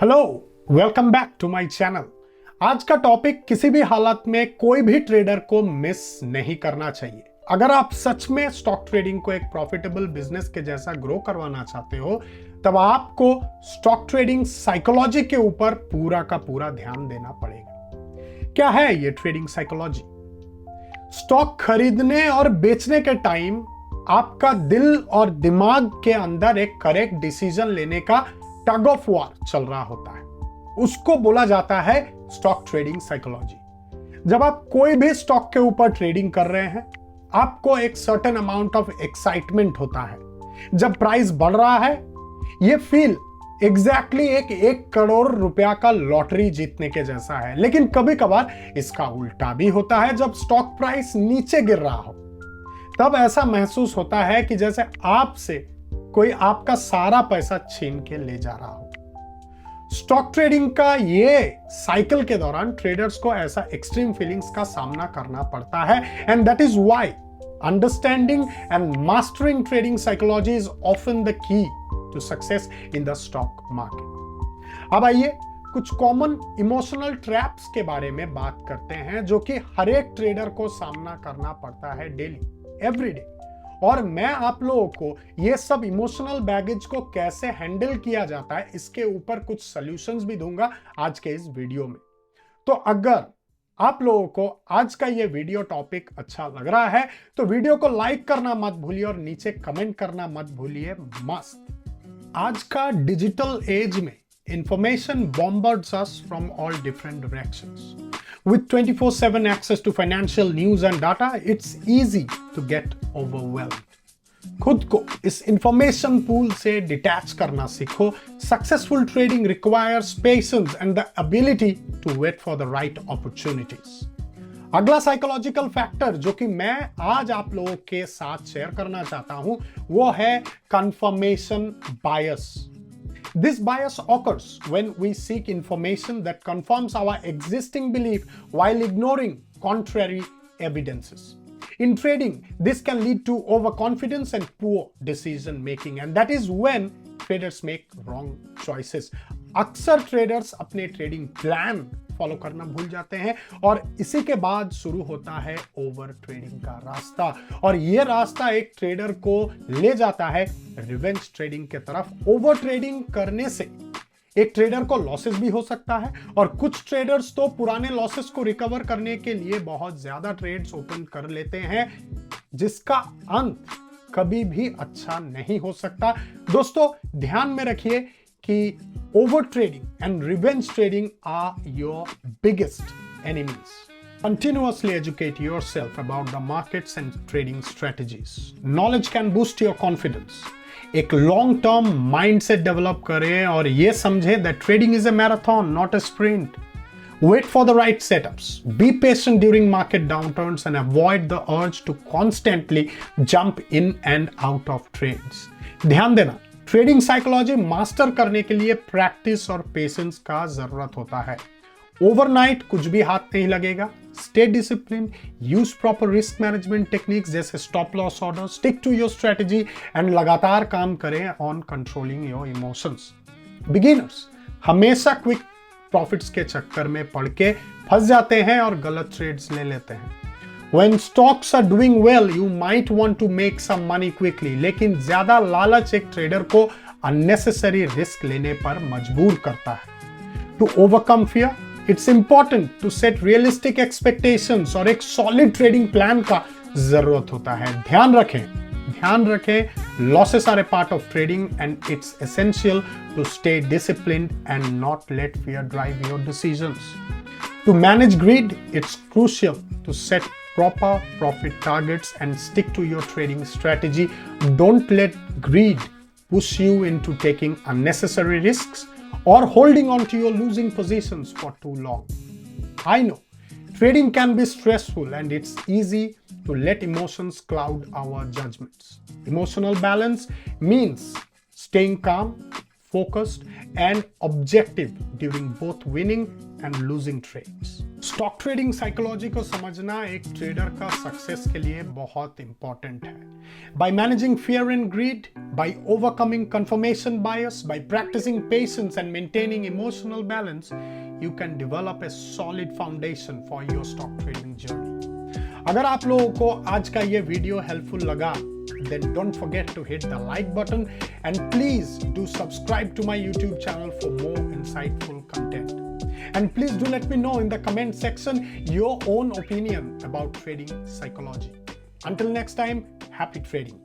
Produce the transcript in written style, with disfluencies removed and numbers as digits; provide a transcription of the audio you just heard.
Hello, welcome back to my channel. आज का topic किसी भी हालत में कोई भी ट्रेडर को मिस नहीं करना चाहिए। अगर आप सच में स्टॉक ट्रेडिंग को एक प्रॉफिटेबल बिजनेस के जैसा ग्रो करवाना चाहते हो, तब आपको स्टॉक ट्रेडिंग साइकोलॉजी के ऊपर पूरा का पूरा ध्यान देना पड़ेगा। क्या है ये ट्रेडिंग साइकोलॉजी? स्टॉक खरीदने और बेचने के टाइम आपका दिल और दिमाग के अंदर एक करेक्ट डिसीजन लेने का टग ऑफ वॉर चल रहा होता है, उसको बोला जाता है स्टॉक ट्रेडिंग साइकोलॉजी। जब आप कोई भी स्टॉक के ऊपर ट्रेडिंग कर रहे हैं, आपको एक सर्टेन अमाउंट ऑफ एक्साइटमेंट होता है। जब प्राइस बढ़ रहा है, ये फील एग्जैक्टली एक करोड़ रुपया का लॉटरी जीतने के जैसा है। लेकिन कभी कभार इसका उल्टा भी होता है। जब स्टॉक प्राइस नीचे गिर रहा हो, तब ऐसा महसूस होता है कि जैसे आपसे कोई आपका सारा पैसा छीन के ले जा रहा हो। स्टॉक ट्रेडिंग का ये साइकिल के दौरान ट्रेडर्स को ऐसा एक्सट्रीम फीलिंग्स का सामना करना पड़ता है, and that is why understanding and mastering trading psychology is often the key to success in the stock market. अब आइए कुछ कॉमन इमोशनल ट्रैप्स के बारे में बात करते हैं, जो कि हर एक ट्रेडर को सामना करना पड़ता है डेली, एवरीडे। और मैं आप लोगों को ये सब इमोशनल बैगेज को कैसे हैंडल किया जाता है, इसके ऊपर कुछ सॉल्यूशंस भी दूंगा आज के इस वीडियो में। तो अगर आप लोगों को आज का ये वीडियो टॉपिक अच्छा लग रहा है, तो वीडियो को लाइक करना मत भूलिए और नीचे कमेंट करना मत भूलिए। मस्त। आज का डिजिटल एज में information bombards us from all different directions. With 24/7 access to financial news and data, it's easy to get overwhelmed. खुद को इस इंफॉर्मेशन पूल से डिटैच करना सीखो। Successful trading requires patience and the ability to wait for the right opportunities. अगला psychological factor जो कि मैं आज आप लोगों के साथ शेयर करना चाहता हूं, वो है confirmation bias. This bias occurs when we seek information that confirms our existing belief while ignoring contrary evidences. In trading, this can lead to overconfidence and poor decision making, and that is when traders make wrong choices. अक्सर traders अपने trading plan follow करना भूल जाते हैं और इसी के बाद शुरू होता है ओवर ट्रेडिंग का रास्ता। और ये रास्ता एक ट्रेडर को ले जाता है रिवेंज ट्रेडिंग के तरफ। ओवर ट्रेडिंग करने से एक ट्रेडर को लॉसेस भी हो सकता है, और कुछ ट्रेडर्स तो पुराने लॉसेस को रिकवर करने के लिए बहुत ज्यादा ट्रेड्स ओपन कर लेते हैं, जिसका अंत कभी भी अच्छा नहीं हो सकता। दोस्तों, ध्यान में रखिए कि over trading and revenge trading are your biggest enemies. Continuously educate yourself about the markets and trading strategies. Knowledge can boost your confidence. एक लॉन्ग टर्म माइंडसेट डेवलप करें और ये समझें that trading is a marathon, not a sprint. Wait for the right setups. Be patient during market downturns and avoid the urge to constantly jump in and out of trades. ध्यान देना, trading psychology master करने के लिए practice और patience का जरूरत होता है। ओवरनाइट कुछ भी हाथ नहीं लगेगा। Stay discipline, use proper risk management techniques जैसे stop loss order, stick to your strategy and लगातार काम करें on controlling your emotions. Beginners हमेशा क्विक प्रॉफिट्स के चक्कर में पड़ के फंस जाते हैं और गलत ट्रेड्स ले लेते हैं। When stocks are doing well, you might want to make some money quickly, लेकिन ज्यादा लालच एक ट्रेडर को unnecessary रिस्क लेने पर मजबूर करता है। To overcome fear, it's important to set realistic expectations और एक solid trading plan का जरूरत होता है। ध्यान रखें, losses are a part of trading and it's essential to stay disciplined and not let fear drive your decisions. To manage greed, it's crucial to set proper profit targets and stick to your trading strategy. Don't let greed push you into taking unnecessary risks or holding on to your losing positions for too long. I know trading can be stressful and it's easy to let emotions cloud our judgments. Emotional balance means staying calm, focused, and objective during both winning and losing trades. Stock trading psychology को समझना एक trader का success के लिए बहुत important है. By managing fear and greed, by overcoming confirmation bias, by practicing patience and maintaining emotional balance, you can develop a solid foundation for your stock trading journey. अगर आप लोगों को आज का ये वीडियो हेल्पफुल लगा, then don't forget to hit the like button and please do subscribe to my YouTube channel for more insightful content. And please do let me know in the comment section your own opinion about trading psychology. Until next time, happy trading.